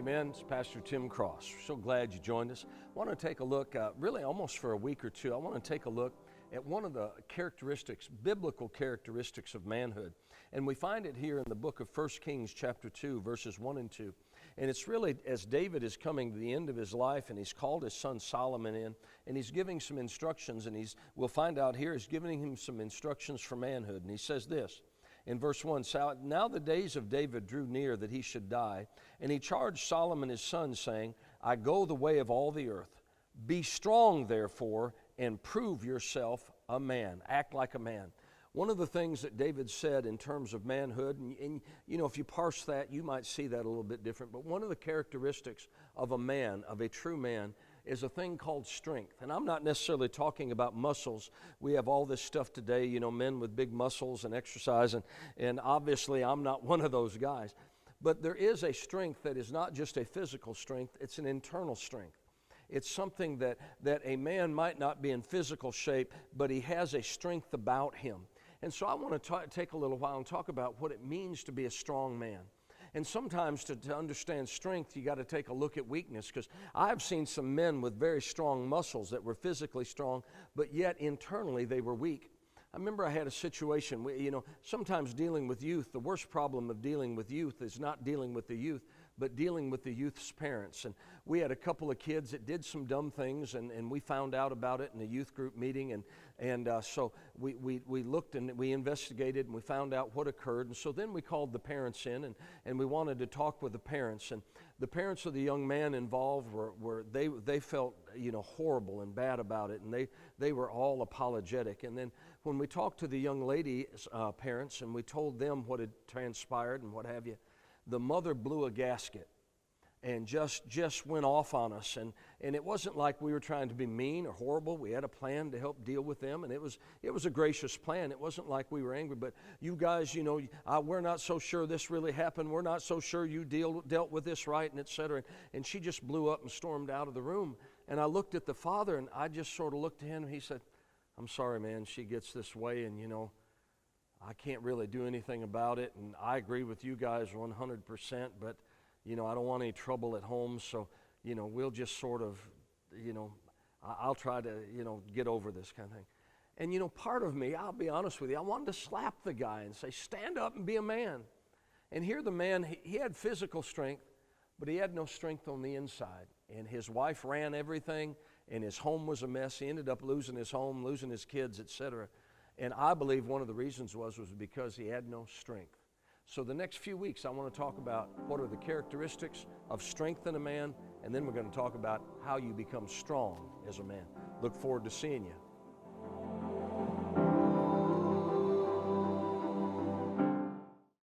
Amen. It's Pastor Tim Cross. So glad you joined us. I want to take a look, really almost for a week or two, I want to take a look at one of the characteristics, biblical characteristics of manhood. And we find it here in the book of 1 Kings chapter 2, verses 1 and 2. And it's really as David is coming to the end of his life, and he's called his son Solomon in, and he's giving some instructions, and we'll find out here, he's giving him some instructions for manhood. And he says this, in verse 1, now the days of David drew near that he should die, and he charged Solomon his son, saying, I go the way of all the earth. Be strong, therefore, and prove yourself a man. Act like a man. One of the things that David said in terms of manhood, and you know, if you parse that, you might see that a little bit different, but one of the characteristics of a man, of a true man, is a thing called strength. And I'm not necessarily talking about muscles. We have all this stuff today, you know, men with big muscles and exercise, and obviously I'm not one of those guys. But there is a strength that is not just a physical strength, it's an internal strength. It's something that a man might not be in physical shape, but he has a strength about him. And so I want to take a little while and talk about what it means to be a strong man. And sometimes to understand strength, you got to take a look at weakness, because I've seen some men with very strong muscles that were physically strong, but yet internally they were weak. I remember I had a situation, you know, sometimes dealing with youth, the worst problem of dealing with youth is not dealing with the youth, but dealing with the youth's parents. And we had a couple of kids that did some dumb things, and we found out about it in a youth group meeting, and so we looked and we investigated and we found out what occurred. And so then we called the parents in, and we wanted to talk with the parents. And the parents of the young man involved they felt, you know, horrible and bad about it, and they were all apologetic. And then when we talked to the young lady's parents and we told them what had transpired and what have you, the mother blew a gasket and just went off on us. And it wasn't like we were trying to be mean or horrible. We had a plan to help deal with them, and it was a gracious plan. It wasn't like we were angry, but you guys, you know, we're not so sure this really happened. We're not so sure you dealt with this right, and et cetera. And she just blew up and stormed out of the room. And I looked at the father, and I just sort of looked at him, and he said, I'm sorry, man, she gets this way, and, you know, I can't really do anything about it, and I agree with you guys 100%, but, you know, I don't want any trouble at home, so, you know, we'll just sort of, you know, I'll try to, you know, get over this kind of thing. And, you know, part of me, I'll be honest with you, I wanted to slap the guy and say, stand up and be a man. And here the man, he had physical strength, but he had no strength on the inside. And his wife ran everything, and his home was a mess. He ended up losing his home, losing his kids, etc. And I believe one of the reasons was because he had no strength. So the next few weeks, I want to talk about what are the characteristics of strength in a man, and then we're going to talk about how you become strong as a man. Look forward to seeing you